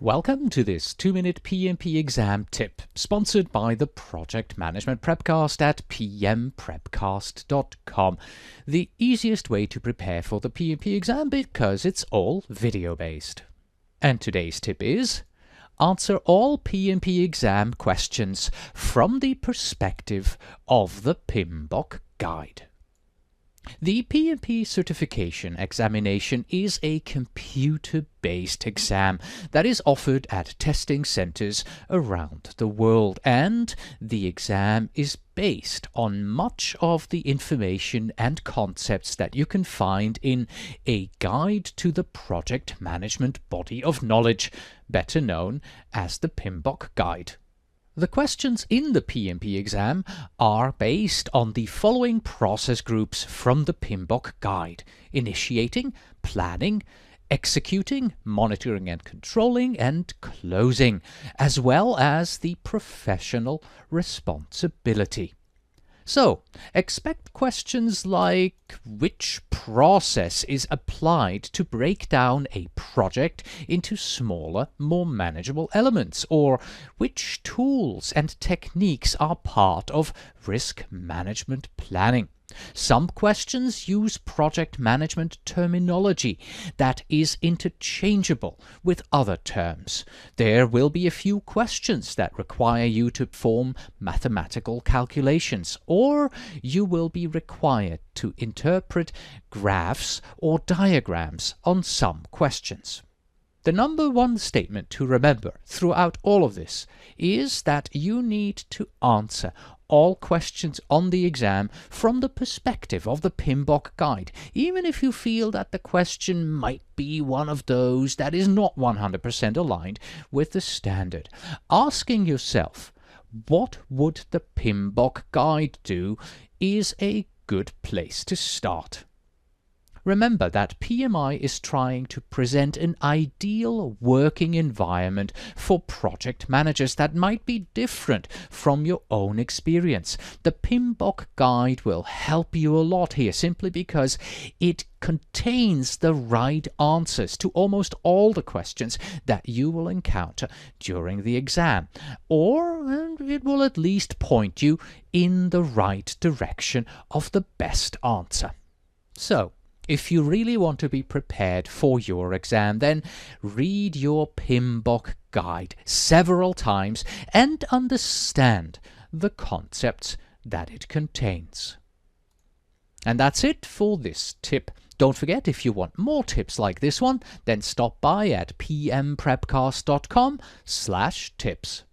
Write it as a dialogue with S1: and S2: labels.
S1: Welcome to this 2-minute PMP exam tip, sponsored by the Project Management Prepcast at PMPrepcast.com. The easiest way to prepare for the PMP exam because it's all video-based. And today's tip is: answer all PMP exam questions from the perspective of the PMBOK guide. The PMP certification examination is a computer-based exam that is offered at testing centers around the world, and the exam is based on much of the information and concepts that you can find in a guide to the project management body of knowledge, better known as the PMBOK guide. The questions in the PMP exam are based on the following process groups from the PMBOK guide: initiating, planning, executing, monitoring and controlling, and closing, as well as the professional responsibility. So, expect questions like: which process is applied to break down a project into smaller, more manageable elements? Or which tools and techniques are part of risk management planning? Some questions use project management terminology that is interchangeable with other terms. There will be a few questions that require you to perform mathematical calculations, or you will be required to interpret graphs or diagrams on some questions. The number one statement to remember throughout all of this is that you need to answer all questions on the exam from the perspective of the PMBOK guide, even if you feel that the question might be one of those that is not 100% aligned with the standard. Asking yourself, what would the PMBOK guide do, is a good place to start. Remember that PMI is trying to present an ideal working environment for project managers that might be different from your own experience. The PMBOK guide will help you a lot here, simply because it contains the right answers to almost all the questions that you will encounter during the exam, or it will at least point you in the right direction of the best answer. So, if you really want to be prepared for your exam, then read your PMBOK guide several times and understand the concepts that it contains. And that's it for this tip. Don't forget, if you want more tips like this one, then stop by at pmprepcast.com/tips.